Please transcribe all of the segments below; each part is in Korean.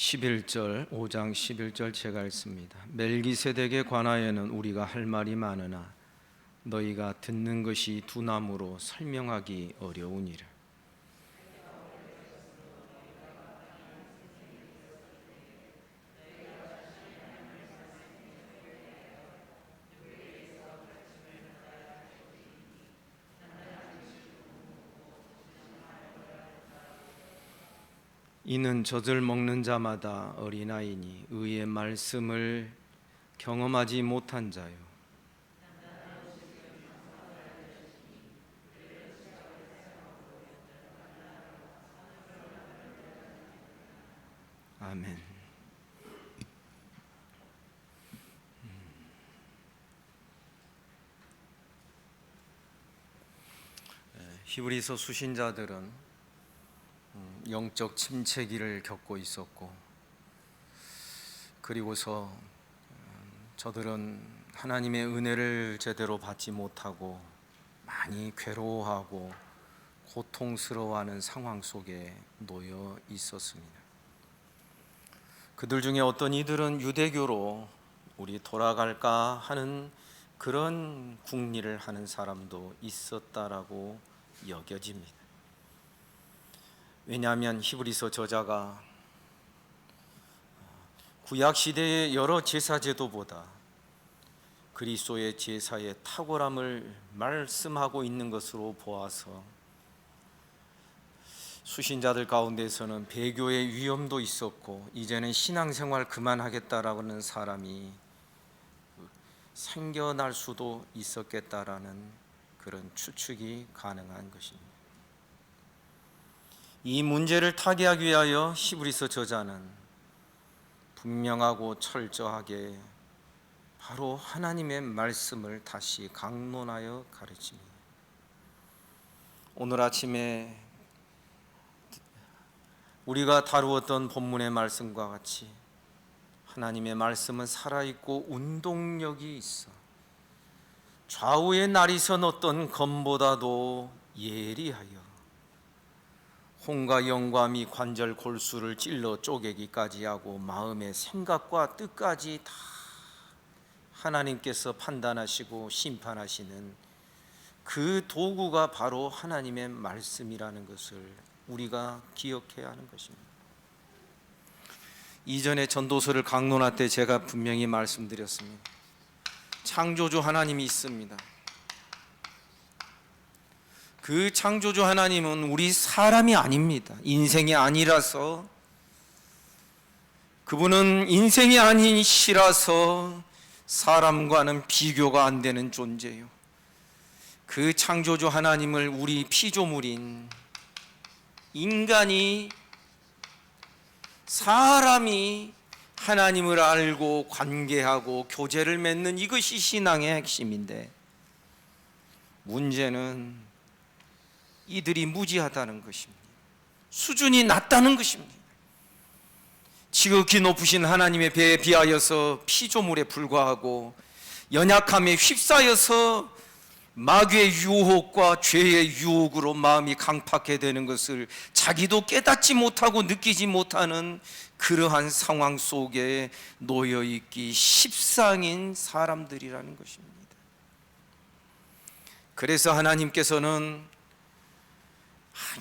11절 5장 11절 제가 읽습니다. 멜기세덱에 관하여는 우리가 할 말이 많으나 너희가 듣는 것이 두나무로 설명하기 어려우니라. 이는 젖을 먹는 자마다 어린아이니 의의 말씀을 경험하지 못한 자요. 아멘. 히브리서 수신자들은 영적 침체기를 겪고 있었고, 그리고서 저들은 하나님의 은혜를 제대로 받지 못하고 많이 괴로워하고 고통스러워하는 상황 속에 놓여 있었습니다. 그들 중에 어떤 이들은 유대교로 우리 돌아갈까 하는 그런 궁리를 하는 사람도 있었다라고 여겨집니다. 왜냐하면 히브리서 저자가 구약 시대의 여러 제사 제도보다 그리스도의 제사의 탁월함을 말씀하고 있는 것으로 보아서 수신자들 가운데서는 배교의 위험도 있었고 이제는 신앙생활 그만하겠다라는 사람이 생겨날 수도 있었겠다라는 그런 추측이 가능한 것입니다. 이 문제를 타개하기 위하여 히브리서 저자는 분명하고 철저하게 바로 하나님의 말씀을 다시 강론하여 가르칩니다. 오늘 아침에 우리가 다루었던 본문의 말씀과 같이 하나님의 말씀은 살아있고 운동력이 있어 좌우의 날이 선 어떤 검보다도 예리하여 혼과 영감이 관절 골수를 찔러 쪼개기까지 하고 마음의 생각과 뜻까지 다 하나님께서 판단하시고 심판하시는 그 도구가 바로 하나님의 말씀이라는 것을 우리가 기억해야 하는 것입니다. 이전에 전도서를 강론할 때 제가 분명히 말씀드렸습니다. 창조주 하나님이 있습니다. 그 창조주 하나님은 우리 사람이 아닙니다. 인생이 아니라서, 그분은 인생이 아니시라서 사람과는 비교가 안 되는 존재예요. 그 창조주 하나님을 우리 피조물인 인간이, 사람이 하나님을 알고 관계하고 교제를 맺는 이것이 신앙의 핵심인데, 문제는 이들이 무지하다는 것입니다. 수준이 낮다는 것입니다. 지극히 높으신 하나님의 배에 비하여서 피조물에 불과하고 연약함에 휩싸여서 마귀의 유혹과 죄의 유혹으로 마음이 강팍해 되는 것을 자기도 깨닫지 못하고 느끼지 못하는 그러한 상황 속에 놓여있기 십상인 사람들이라는 것입니다. 그래서 하나님께서는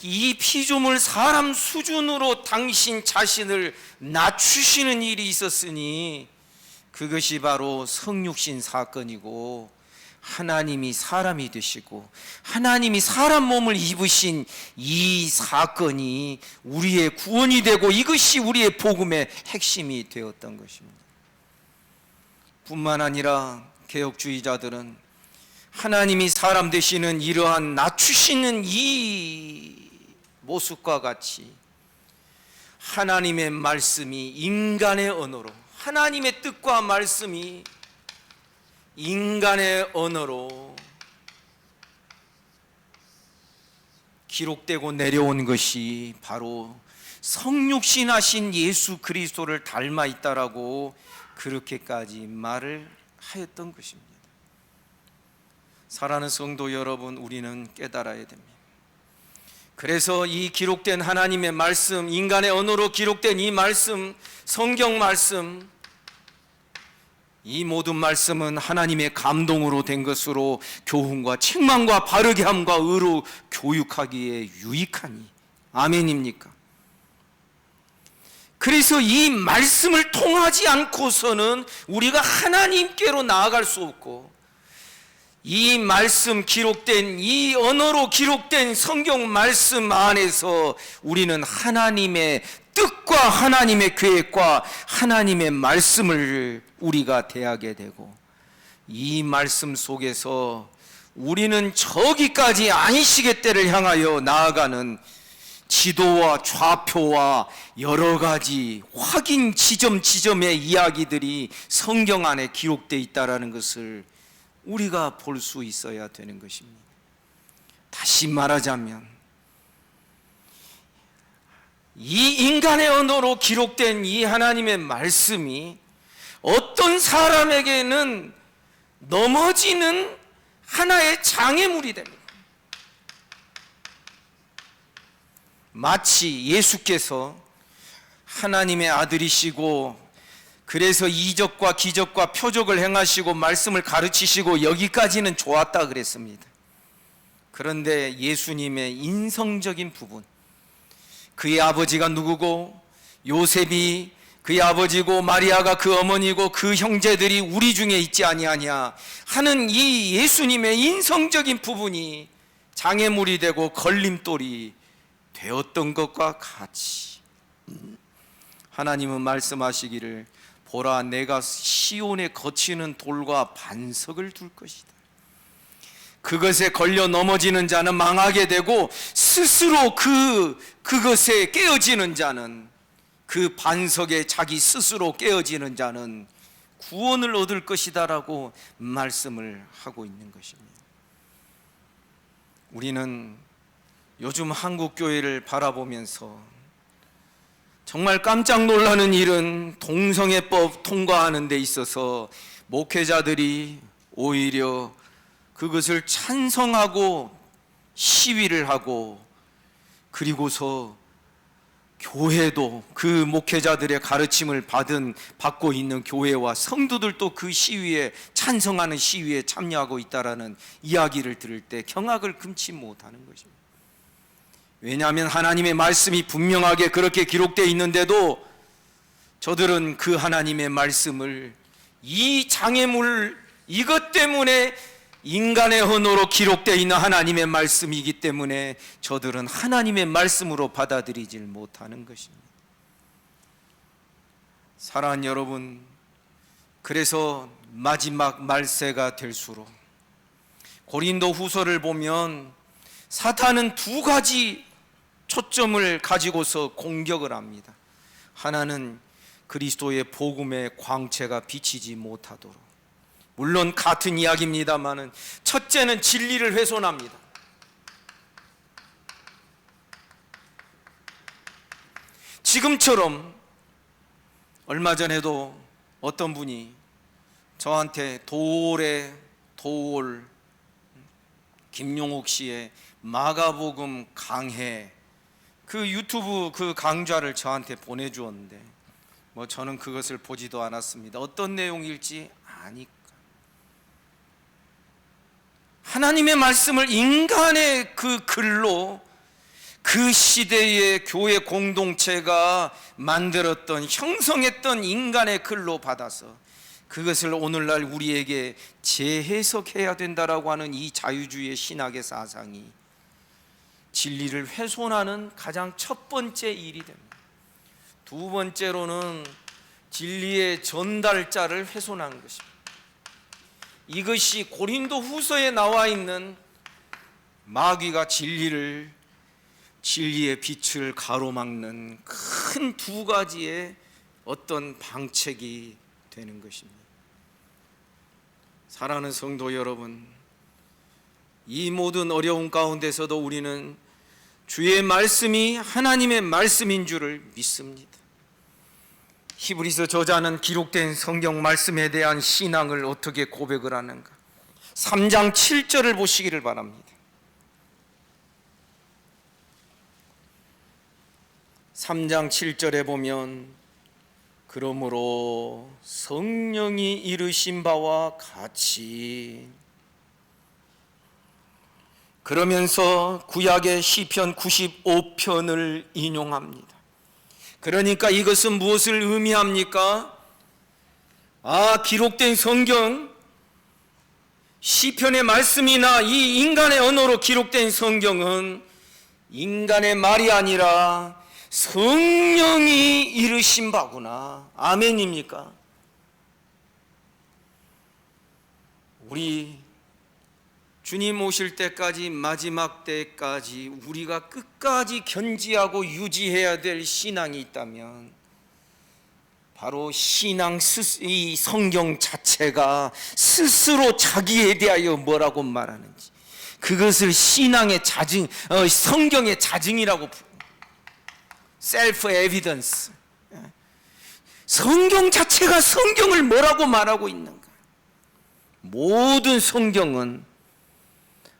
이 피조물 사람 수준으로 당신 자신을 낮추시는 일이 있었으니 그것이 바로 성육신 사건이고, 하나님이 사람이 되시고 하나님이 사람 몸을 입으신 이 사건이 우리의 구원이 되고 이것이 우리의 복음의 핵심이 되었던 것입니다. 뿐만 아니라 개혁주의자들은 하나님이 사람 되시는 이러한 낮추시는 이 모습과 같이 하나님의 말씀이 인간의 언어로, 하나님의 뜻과 말씀이 인간의 언어로 기록되고 내려온 것이 바로 성육신하신 예수 그리스도를 닮아 있다라고 그렇게까지 말을 하였던 것입니다. 사랑하는 성도 여러분, 우리는 깨달아야 됩니다. 그래서 이 기록된 하나님의 말씀, 인간의 언어로 기록된 이 말씀, 성경 말씀, 이 모든 말씀은 하나님의 감동으로 된 것으로 교훈과 책망과 바르게 함과 의로 교육하기에 유익하니. 아멘입니까? 그래서 이 말씀을 통하지 않고서는 우리가 하나님께로 나아갈 수 없고, 이 말씀 기록된, 이 언어로 기록된 성경 말씀 안에서 우리는 하나님의 뜻과 하나님의 계획과 하나님의 말씀을 우리가 대하게 되고, 이 말씀 속에서 우리는 저기까지 안식의 때를 향하여 나아가는 지도와 좌표와 여러 가지 확인 지점의 이야기들이 성경 안에 기록되어 있다는 것을 우리가 볼 수 있어야 되는 것입니다. 다시 말하자면 이 인간의 언어로 기록된 이 하나님의 말씀이 어떤 사람에게는 넘어지는 하나의 장애물이 됩니다. 마치 예수께서 하나님의 아들이시고 그래서 이적과 기적과 표적을 행하시고 말씀을 가르치시고 여기까지는 좋았다 그랬습니다. 그런데 예수님의 인성적인 부분, 그의 아버지가 누구고 요셉이 그의 아버지고 마리아가 그 어머니고 그 형제들이 우리 중에 있지 아니하냐 하는 이 예수님의 인성적인 부분이 장애물이 되고 걸림돌이 되었던 것과 같이 하나님은 말씀하시기를 보라, 내가 시온에 거치는 돌과 반석을 둘 것이다. 그것에 걸려 넘어지는 자는 망하게 되고 스스로 그것에 깨어지는 자는, 그 반석에 자기 스스로 깨어지는 자는 구원을 얻을 것이다라고 말씀을 하고 있는 것입니다. 우리는 요즘 한국 교회를 바라보면서 정말 깜짝 놀라는 일은 동성애법 통과하는 데 있어서 목회자들이 오히려 그것을 찬성하고 시위를 하고, 그리고서 교회도 그 목회자들의 가르침을 받고 있는 교회와 성도들도 그 시위에 찬성하는 시위에 참여하고 있다라는 이야기를 들을 때 경악을 금치 못하는 것입니다. 왜냐하면 하나님의 말씀이 분명하게 그렇게 기록되어 있는데도 저들은 그 하나님의 말씀을 이 장애물, 이것 때문에 인간의 언어로 기록되어 있는 하나님의 말씀이기 때문에 저들은 하나님의 말씀으로 받아들이질 못하는 것입니다. 사랑하는 여러분, 그래서 마지막 말세가 될수록 고린도 후서를 보면 사탄은 두 가지 초점을 가지고서 공격을 합니다. 하나는 그리스도의 복음의 광채가 비치지 못하도록, 물론 같은 이야기입니다만은 첫째는 진리를 훼손합니다. 지금처럼 얼마 전에도 어떤 분이 저한테 도올 김용옥 씨의 마가복음 강해 그 유튜브 그 강좌를 저한테 보내주었는데 저는 그것을 보지도 않았습니다. 어떤 내용일지 아니까. 하나님의 말씀을 인간의 그 글로 그 시대의 교회 공동체가 만들었던, 형성했던 인간의 글로 받아서 그것을 오늘날 우리에게 재해석해야 된다라고 하는 이 자유주의의 신학의 사상이 진리를 훼손하는 가장 첫 번째 일이 됩니다. 두 번째로는 진리의 전달자를 훼손한 것입니다. 이것이 고린도 후서에 나와 있는 마귀가 진리의 빛을 가로막는 큰 두 가지의 어떤 방책이 되는 것입니다. 사랑하는 성도 여러분, 이 모든 어려움 가운데서도 우리는 주의 말씀이 하나님의 말씀인 줄을 믿습니다. 히브리서 저자는 기록된 성경 말씀에 대한 신앙을 어떻게 고백을 하는가? 3장 7절을 보시기를 바랍니다. 3장 7절에 보면 그러므로 성령이 이르신 바와 같이, 그러면서 구약의 시편 95편을 인용합니다. 그러니까 이것은 무엇을 의미합니까? 기록된 성경, 시편의 말씀이나 이 인간의 언어로 기록된 성경은 인간의 말이 아니라 성령이 이르신 바구나. 아멘입니까? 우리 주님 오실 때까지, 마지막 때까지 우리가 끝까지 견지하고 유지해야 될 신앙이 있다면 바로 이 성경 자체가 스스로 자기에 대하여 뭐라고 말하는지, 그것을 신앙의 자증, 성경의 자증이라고 부릅니다. 셀프 에비던스. 성경 자체가 성경을 뭐라고 말하고 있는가? 모든 성경은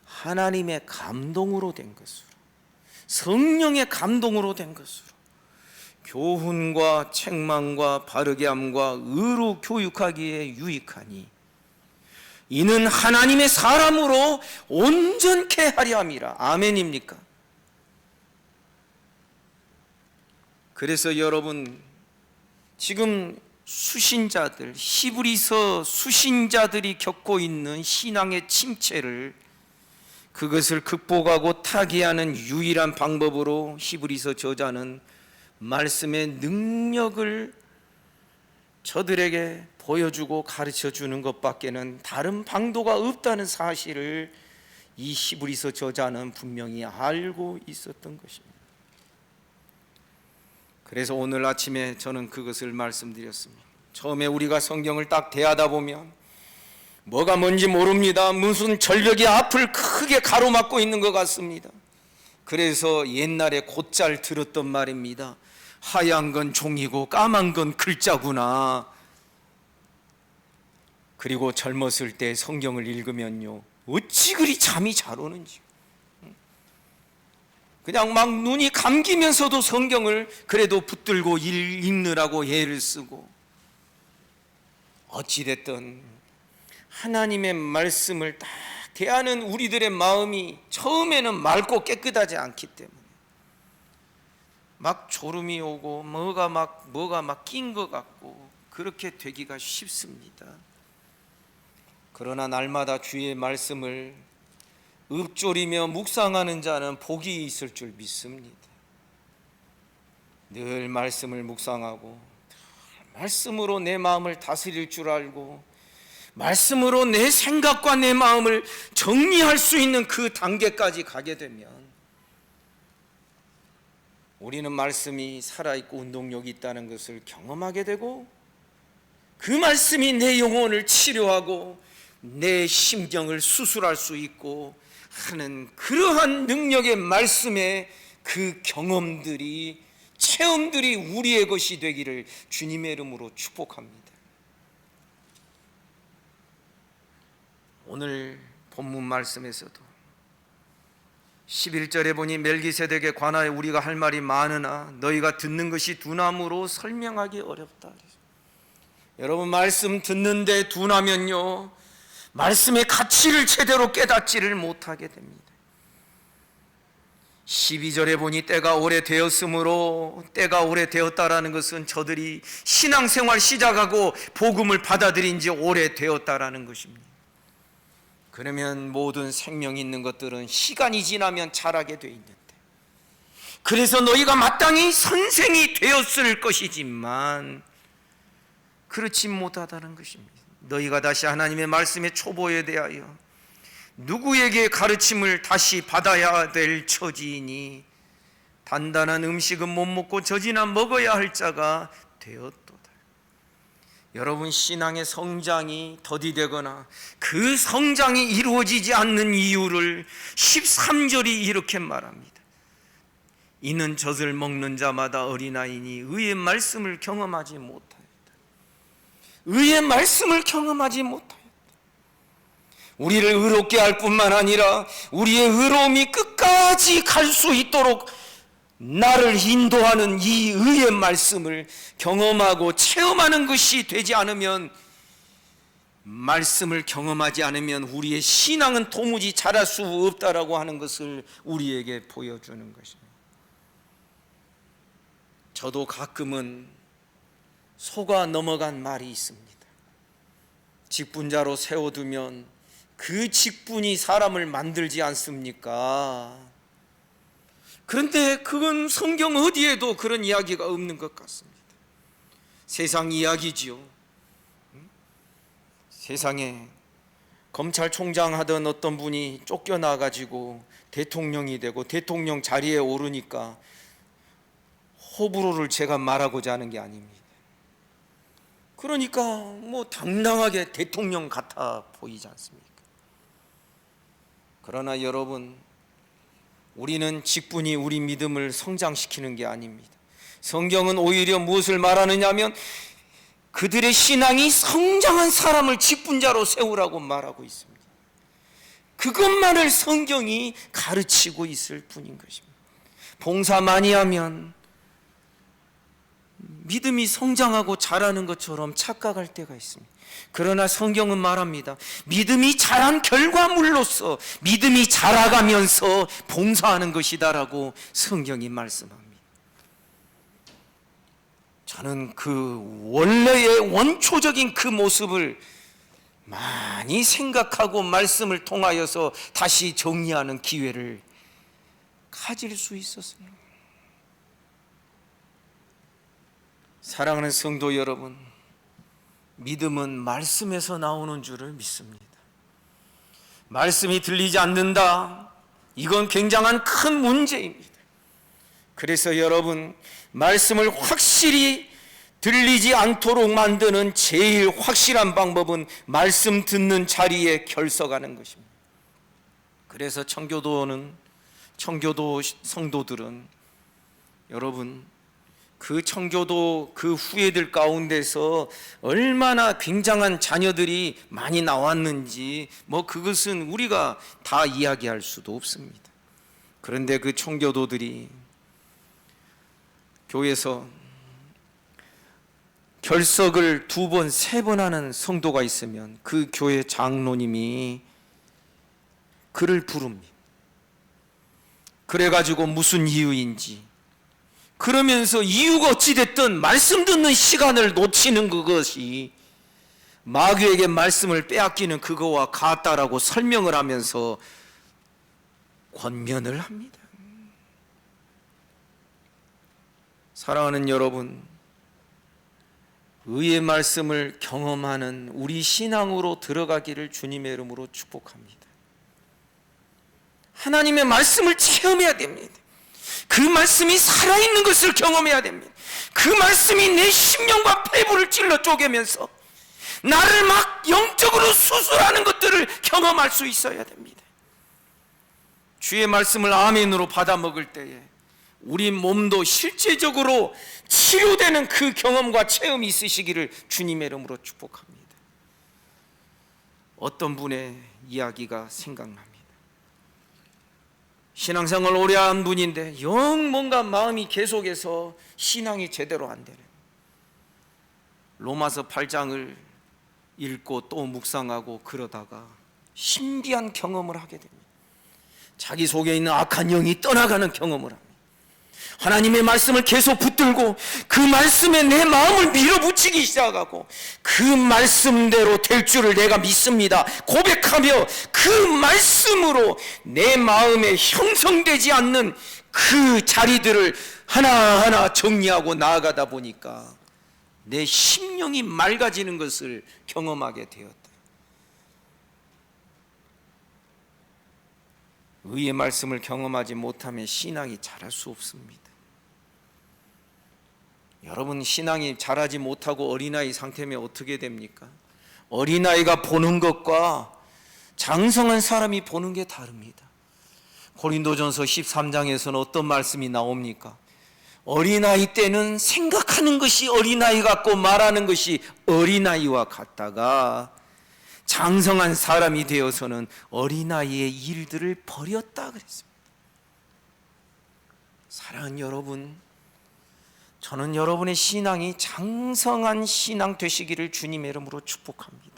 하나님의 감동으로 된 것으로, 성령의 감동으로 된 것으로 교훈과 책망과 바르게 함과 의로 교육하기에 유익하니 이는 하나님의 사람으로 온전케 하려 함이라. 아멘입니까? 그래서 여러분, 지금 수신자들, 히브리서 수신자들이 겪고 있는 신앙의 침체를, 그것을 극복하고 타개하는 유일한 방법으로 히브리서 저자는 말씀의 능력을 저들에게 보여주고 가르쳐 주는 것밖에는 다른 방도가 없다는 사실을 이 히브리서 저자는 분명히 알고 있었던 것입니다. 그래서 오늘 아침에 저는 그것을 말씀드렸습니다. 처음에 우리가 성경을 딱 대하다 보면 뭐가 뭔지 모릅니다. 무슨 절벽이 앞을 크게 가로막고 있는 것 같습니다. 그래서 옛날에 곧잘 들었던 말입니다. 하얀 건 종이고 까만 건 글자구나. 그리고 젊었을 때 성경을 읽으면요, 어찌 그리 잠이 잘 오는지, 그냥 막 눈이 감기면서도 성경을 그래도 붙들고 읽느라고 애를 쓰고, 어찌됐든 하나님의 말씀을 딱 대하는 우리들의 마음이 처음에는 맑고 깨끗하지 않기 때문에 막 졸음이 오고 뭐가 막 낀 것 같고 그렇게 되기가 쉽습니다. 그러나 날마다 주의 말씀을 읊조리며 묵상하는 자는 복이 있을 줄 믿습니다. 늘 말씀을 묵상하고 말씀으로 내 마음을 다스릴 줄 알고 말씀으로 내 생각과 내 마음을 정리할 수 있는 그 단계까지 가게 되면 우리는 말씀이 살아있고 운동력이 있다는 것을 경험하게 되고, 그 말씀이 내 영혼을 치료하고 내 심경을 수술할 수 있고 하는 그러한 능력의 말씀의 그 경험들이, 체험들이 우리의 것이 되기를 주님의 이름으로 축복합니다. 오늘 본문 말씀에서도 11절에 보니 멜기세덱에 관하여 우리가 할 말이 많으나 너희가 듣는 것이 둔함으로 설명하기 어렵다. 여러분, 말씀 듣는데 둔하면요, 말씀의 가치를 제대로 깨닫지를 못하게 됩니다. 12절에 보니 때가 오래되었으므로, 때가 오래되었다라는 것은 저들이 신앙생활 시작하고 복음을 받아들인 지 오래되었다라는 것입니다. 그러면 모든 생명 있는 것들은 시간이 지나면 자라게 돼 있는데, 그래서 너희가 마땅히 선생이 되었을 것이지만 그렇지 못하다는 것입니다. 너희가 다시 하나님의 말씀의 초보에 대하여 누구에게 가르침을 다시 받아야 될 처지이니 단단한 음식은 못 먹고 젖이나 먹어야 할 자가 되었도다. 여러분, 신앙의 성장이 더디되거나 그 성장이 이루어지지 않는 이유를 13절이 이렇게 말합니다. 이는 젖을 먹는 자마다 어린아이니 의의 말씀을 경험하지 못하였다. 의의 말씀을 경험하지 못하였다. 우리를 의롭게 할 뿐만 아니라 우리의 의로움이 끝까지 갈 수 있도록 나를 인도하는 이 의의 말씀을 경험하고 체험하는 것이 되지 않으면, 말씀을 경험하지 않으면 우리의 신앙은 도무지 자랄 수 없다라고 하는 것을 우리에게 보여주는 것입니다. 저도 가끔은 속아 넘어간 말이 있습니다. 직분자로 세워두면 그 직분이 사람을 만들지 않습니까? 그런데 그건 성경 어디에도 그런 이야기가 없는 것 같습니다. 세상 이야기지요. 세상에 검찰총장 하던 어떤 분이 쫓겨나가지고 대통령이 되고 대통령 자리에 오르니까 호불호를 제가 말하고자 하는 게 아닙니다. 그러니까 뭐 당당하게 대통령 같아 보이지 않습니까? 그러나 여러분, 우리는 직분이 우리 믿음을 성장시키는 게 아닙니다. 성경은 오히려 무엇을 말하느냐 하면 그들의 신앙이 성장한 사람을 직분자로 세우라고 말하고 있습니다. 그것만을 성경이 가르치고 있을 뿐인 것입니다. 봉사 많이 하면 믿음이 성장하고 자라는 것처럼 착각할 때가 있습니다. 그러나 성경은 말합니다. 믿음이 자란 결과물로서 믿음이 자라가면서 봉사하는 것이다라고 성경이 말씀합니다. 저는 그 원래의 원초적인 그 모습을 많이 생각하고 말씀을 통하여서 다시 정리하는 기회를 가질 수 있었어요. 사랑하는 성도 여러분, 믿음은 말씀에서 나오는 줄을 믿습니다. 말씀이 들리지 않는다, 이건 굉장한 큰 문제입니다. 그래서 여러분, 말씀을 확실히 들리지 않도록 만드는 제일 확실한 방법은 말씀 듣는 자리에 결석하는 것입니다. 그래서 청교도 성도들은 여러분, 그 청교도 그 후예들 가운데서 얼마나 굉장한 자녀들이 많이 나왔는지 그것은 우리가 다 이야기할 수도 없습니다. 그런데 그 청교도들이 교회에서 결석을 2번, 3번 하는 성도가 있으면 그 교회 장로님이 그를 부릅니다. 그래가지고 무슨 이유인지, 그러면서 이유가 어찌됐든 말씀 듣는 시간을 놓치는 그것이 마귀에게 말씀을 빼앗기는 그거와 같다라고 설명을 하면서 권면을 합니다. 사랑하는 여러분, 의의 말씀을 경험하는 우리 신앙으로 들어가기를 주님의 이름으로 축복합니다. 하나님의 말씀을 체험해야 됩니다. 그 말씀이 살아있는 것을 경험해야 됩니다. 그 말씀이 내 심령과 폐부를 찔러 쪼개면서 나를 막 영적으로 수술하는 것들을 경험할 수 있어야 됩니다. 주의 말씀을 아멘으로 받아 먹을 때에 우리 몸도 실제적으로 치료되는 그 경험과 체험이 있으시기를 주님의 이름으로 축복합니다. 어떤 분의 이야기가 생각납니다. 신앙생활 오래 한 분인데 영 뭔가 마음이 계속해서 신앙이 제대로 안 되는, 로마서 8장을 읽고 또 묵상하고 그러다가 신비한 경험을 하게 됩니다. 자기 속에 있는 악한 영이 떠나가는 경험을 합니다. 하나님의 말씀을 계속 붙들고 그 말씀에 내 마음을 밀어붙이기 시작하고 그 말씀대로 될 줄을 내가 믿습니다 고백하며 그 말씀으로 내 마음에 형성되지 않는 그 자리들을 하나하나 정리하고 나아가다 보니까 내 심령이 맑아지는 것을 경험하게 되었다. 의의 말씀을 경험하지 못하면 신앙이 자랄 수 없습니다. 여러분, 신앙이 자라지 못하고 어린아이 상태면 어떻게 됩니까? 어린아이가 보는 것과 장성한 사람이 보는 게 다릅니다. 고린도전서 13장에서는 어떤 말씀이 나옵니까? 어린아이 때는 생각하는 것이 어린아이 같고 말하는 것이 어린아이와 같다가 장성한 사람이 되어서는 어린아이의 일들을 버렸다 그랬습니다. 사랑하는 여러분, 저는 여러분의 신앙이 장성한 신앙 되시기를 주님의 이름으로 축복합니다.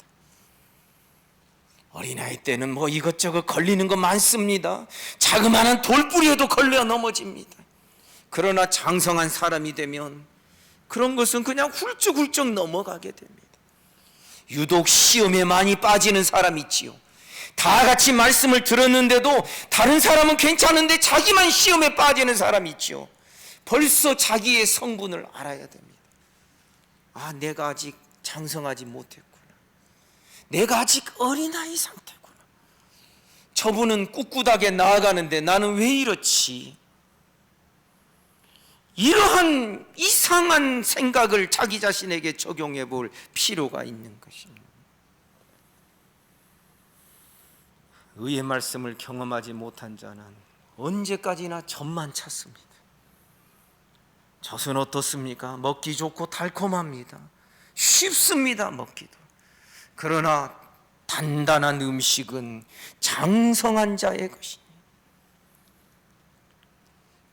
어린아이 때는 뭐 이것저것 걸리는 거 많습니다. 자그마한 돌뿌리에도 걸려 넘어집니다. 그러나 장성한 사람이 되면 그런 것은 그냥 훌쩍훌쩍 넘어가게 됩니다. 유독 시험에 많이 빠지는 사람이 있지요. 다 같이 말씀을 들었는데도 다른 사람은 괜찮은데 자기만 시험에 빠지는 사람이 있지요. 벌써 자기의 성분을 알아야 됩니다. 아, 내가 아직 장성하지 못했구나. 내가 아직 어린아이 상태구나. 저분은 꿋꿋하게 나아가는데 나는 왜 이렇지? 이러한 이상한 생각을 자기 자신에게 적용해 볼 필요가 있는 것입니다. 의의 말씀을 경험하지 못한 자는 언제까지나 젖만 찾습니다. 젖은 어떻습니까? 먹기 좋고 달콤합니다. 쉽습니다, 먹기도. 그러나 단단한 음식은 장성한 자의 것입니다.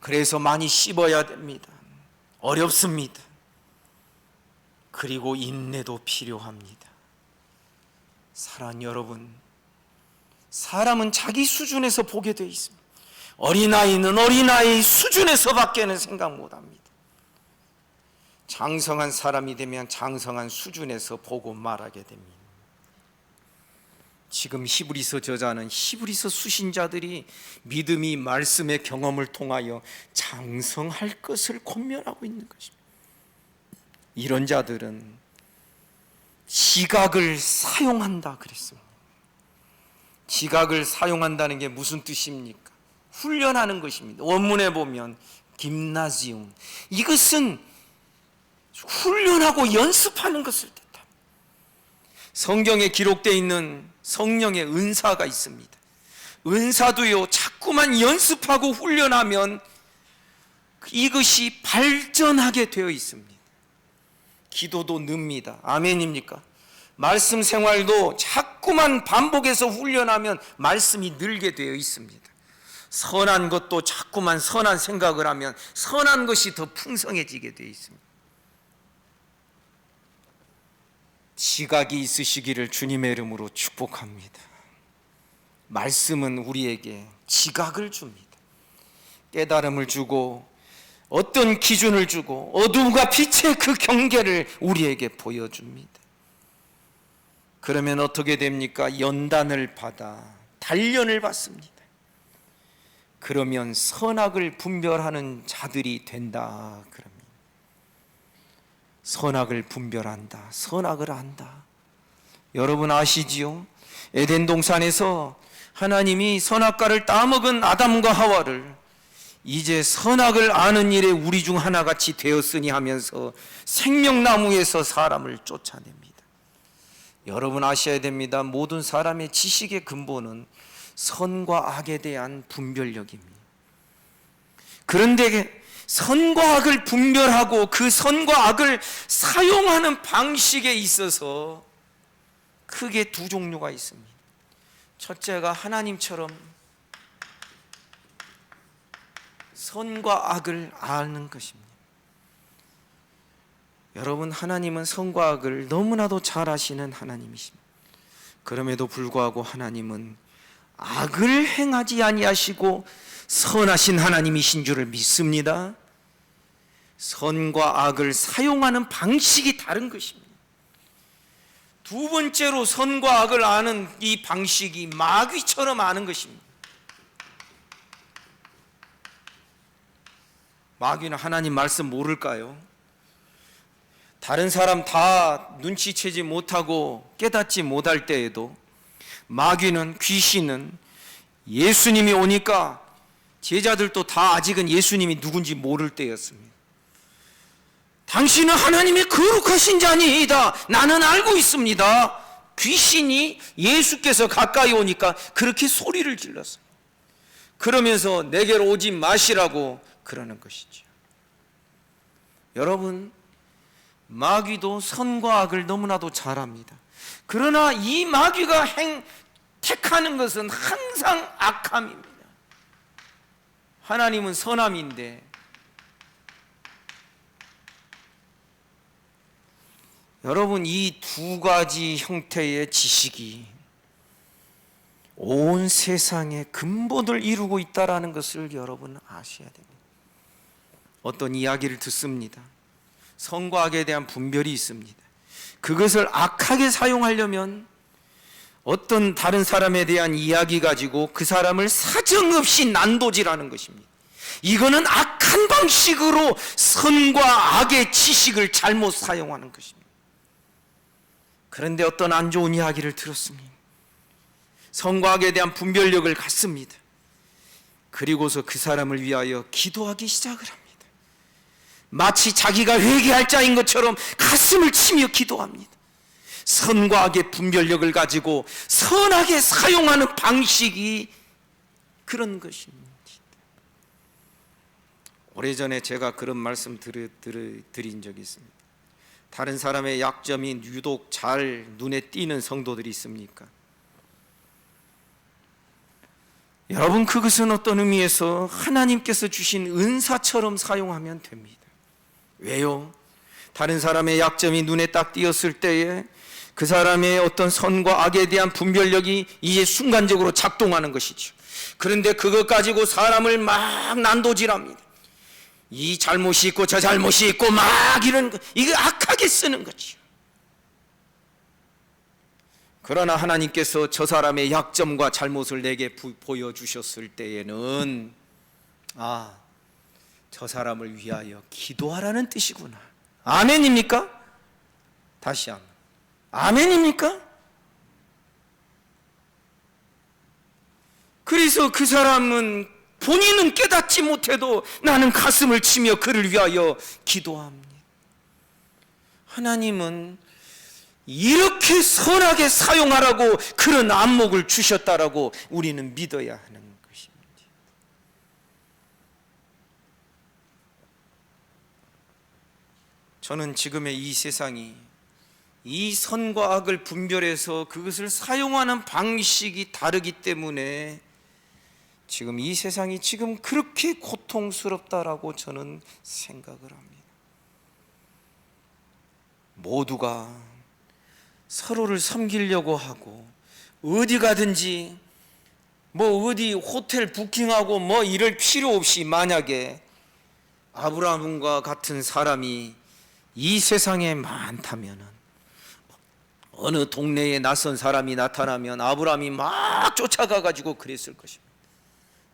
그래서 많이 씹어야 됩니다. 어렵습니다. 그리고 인내도 필요합니다. 사랑하는 여러분, 사람은 자기 수준에서 보게 되어 있습니다. 어린아이는 어린아이 수준에서 밖에는 생각 못합니다. 장성한 사람이 되면 장성한 수준에서 보고 말하게 됩니다. 지금 히브리서 저자는 히브리서 수신자들이 믿음이 말씀의 경험을 통하여 장성할 것을 권면하고 있는 것입니다. 이런 자들은 지각을 사용한다 그랬습니다. 지각을 사용한다는 게 무슨 뜻입니까? 훈련하는 것입니다. 원문에 보면 김나지움, 이것은 훈련하고 연습하는 것을 뜻합니다. 성경에 기록되어 있는 성령의 은사가 있습니다. 은사도요, 자꾸만 연습하고 훈련하면 이것이 발전하게 되어 있습니다. 기도도 늡니다. 아멘입니까? 말씀 생활도 자꾸만 반복해서 훈련하면 말씀이 늘게 되어 있습니다. 선한 것도 자꾸만 선한 생각을 하면 선한 것이 더 풍성해지게 되어 있습니다. 지각이 있으시기를 주님의 이름으로 축복합니다. 말씀은 우리에게 지각을 줍니다. 깨달음을 주고 어떤 기준을 주고 어둠과 빛의 그 경계를 우리에게 보여줍니다. 그러면 어떻게 됩니까? 연단을 받아 단련을 받습니다. 그러면 선악을 분별하는 자들이 된다 그럽니다. 선악을 분별한다, 선악을 안다. 여러분 아시지요? 에덴 동산에서 하나님이 선악과를 따먹은 아담과 하와를 이제 선악을 아는 일에 우리 중 하나같이 되었으니 하면서 생명나무에서 사람을 쫓아냅니다. 여러분 아셔야 됩니다. 모든 사람의 지식의 근본은 선과 악에 대한 분별력입니다. 그런데 선과 악을 분별하고 그 선과 악을 사용하는 방식에 있어서 크게 두 종류가 있습니다. 첫째가 하나님처럼 선과 악을 아는 것입니다. 여러분, 하나님은 선과 악을 너무나도 잘 아시는 하나님이십니다. 그럼에도 불구하고 하나님은 악을 행하지 아니하시고 선하신 하나님이신 줄을 믿습니다. 선과 악을 사용하는 방식이 다른 것입니다. 두 번째로 선과 악을 아는 이 방식이 마귀처럼 아는 것입니다. 마귀는 하나님 말씀 모를까요? 다른 사람 다 눈치채지 못하고 깨닫지 못할 때에도 마귀는, 귀신은 예수님이 오니까 제자들도 다 아직은 예수님이 누군지 모를 때였습니다. 당신은 하나님의 거룩하신 자니이다. 나는 알고 있습니다. 귀신이 예수께서 가까이 오니까 그렇게 소리를 질렀어요. 그러면서 내게로 오지 마시라고 그러는 것이죠. 여러분, 마귀도 선과 악을 너무나도 잘 압니다. 그러나 이 마귀가 택하는 것은 항상 악함입니다. 하나님은 선함인데 여러분, 이 두 가지 형태의 지식이 온 세상의 근본을 이루고 있다는 것을 여러분 아셔야 됩니다. 어떤 이야기를 듣습니다. 선과 악에 대한 분별이 있습니다. 그것을 악하게 사용하려면 어떤 다른 사람에 대한 이야기 가지고 그 사람을 사정없이 난도질하는 것입니다. 이거는 악한 방식으로 선과 악의 지식을 잘못 사용하는 것입니다. 그런데 어떤 안 좋은 이야기를 들었습니다. 선과 악에 대한 분별력을 갖습니다. 그리고서 그 사람을 위하여 기도하기 시작을 합니다. 마치 자기가 회개할 자인 것처럼 가슴을 치며 기도합니다. 선과 악의 분별력을 가지고 선하게 사용하는 방식이 그런 것입니다. 오래전에 제가 그런 말씀 드린 적이 있습니다. 다른 사람의 약점이 유독 잘 눈에 띄는 성도들이 있습니까? 여러분, 그것은 어떤 의미에서 하나님께서 주신 은사처럼 사용하면 됩니다. 왜요? 다른 사람의 약점이 눈에 딱 띄었을 때에 그 사람의 어떤 선과 악에 대한 분별력이 이제 순간적으로 작동하는 것이죠. 그런데 그것 가지고 사람을 막 난도질합니다. 이 잘못이 있고 저 잘못이 있고 막 이런 거, 이거 악하게 쓰는 거죠. 그러나 하나님께서 저 사람의 약점과 잘못을 내게 보여주셨을 때에는 저 사람을 위하여 기도하라는 뜻이구나. 아멘입니까? 다시 한번 아멘입니까? 그래서 그 사람은 본인은 깨닫지 못해도 나는 가슴을 치며 그를 위하여 기도합니다. 하나님은 이렇게 선하게 사용하라고 그런 안목을 주셨다라고 우리는 믿어야 하는 것입니다. 저는 지금의 이 세상이 이 선과 악을 분별해서 그것을 사용하는 방식이 다르기 때문에 지금 이 세상이 지금 그렇게 고통스럽다라고 저는 생각을 합니다. 모두가 서로를 섬기려고 하고 어디 가든지 어디 호텔 부킹하고 이럴 필요 없이 만약에 아브라함과 같은 사람이 이 세상에 많다면은 어느 동네에 낯선 사람이 나타나면 아브라함이 막 쫓아가 가지고 그랬을 것입니다.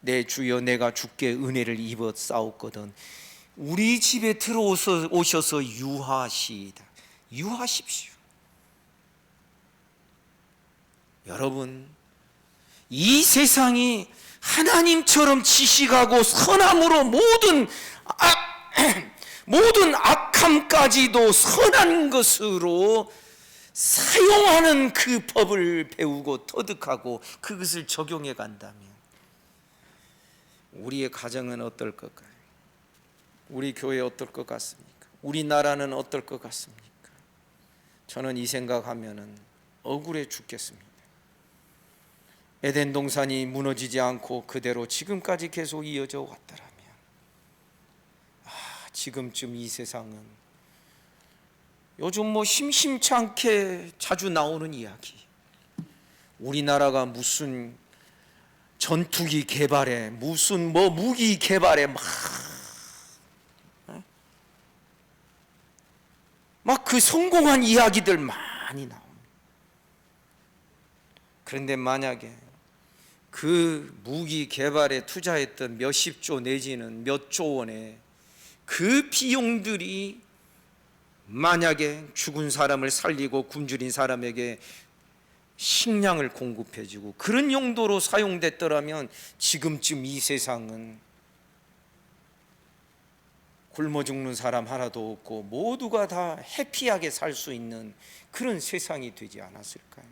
내 주여, 내가 주께 은혜를 입어 싸웠거든 우리 집에 들어오셔서 유하시이다. 유하십시오. 여러분, 이 세상이 하나님처럼 지식하고 선함으로 모든 악함까지도 선한 것으로 사용하는 그 법을 배우고 터득하고 그것을 적용해 간다면 우리의 가정은 어떨 것까요? 우리 교회 어떨 것 같습니까? 우리나라는 어떨 것 같습니까? 저는 이 생각하면은 억울해 죽겠습니다. 에덴 동산이 무너지지 않고 그대로 지금까지 계속 이어져 왔더라면 지금쯤 이 세상은 요즘 심심치 않게 자주 나오는 이야기, 우리나라가 무슨 전투기 개발에 무슨 무기 개발에 막 그 성공한 이야기들 많이 나옵니다. 그런데 만약에 그 무기 개발에 투자했던 몇십조 내지는 몇 조 원의 그 비용들이 만약에 죽은 사람을 살리고 굶주린 사람에게 식량을 공급해주고 그런 용도로 사용됐더라면 지금쯤 이 세상은 굶어 죽는 사람 하나도 없고 모두가 다 해피하게 살 수 있는 그런 세상이 되지 않았을까요?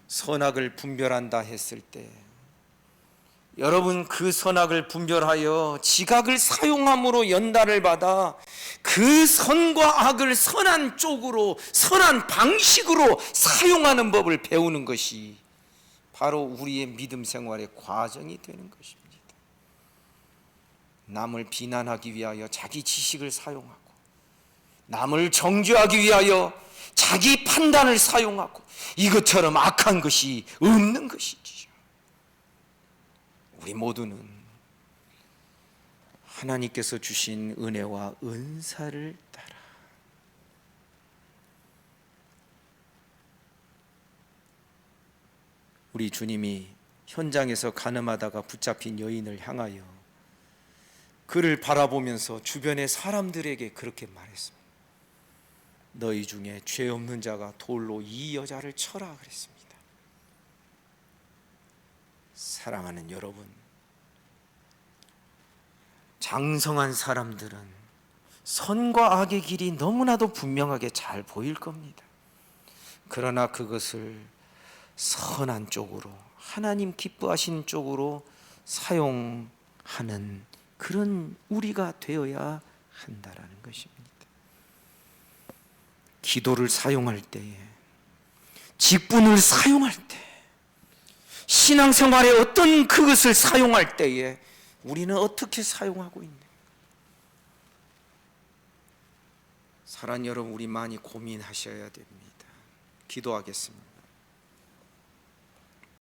선악을 분별한다 했을 때 여러분, 그 선악을 분별하여 지각을 사용함으로 연단을 받아 그 선과 악을 선한 쪽으로, 선한 방식으로 사용하는 법을 배우는 것이 바로 우리의 믿음 생활의 과정이 되는 것입니다. 남을 비난하기 위하여 자기 지식을 사용하고, 남을 정죄하기 위하여 자기 판단을 사용하고, 이것처럼 악한 것이 없는 것이지요. 우리 모두는 하나님께서 주신 은혜와 은사를 따라 우리 주님이 현장에서 간음하다가 붙잡힌 여인을 향하여 그를 바라보면서 주변의 사람들에게 그렇게 말했습니다. 너희 중에 죄 없는 자가 돌로 이 여자를 쳐라 그랬습니다. 사랑하는 여러분, 장성한 사람들은 선과 악의 길이 너무나도 분명하게 잘 보일 겁니다. 그러나 그것을 선한 쪽으로, 하나님 기뻐하시는 쪽으로 사용하는 그런 우리가 되어야 한다라는 것입니다. 기도를 사용할 때에, 직분을 사용할 때, 신앙생활에 어떤 그것을 사용할 때에 우리는 어떻게 사용하고 있는가? 사랑하는 여러분, 우리 많이 고민하셔야 됩니다. 기도하겠습니다.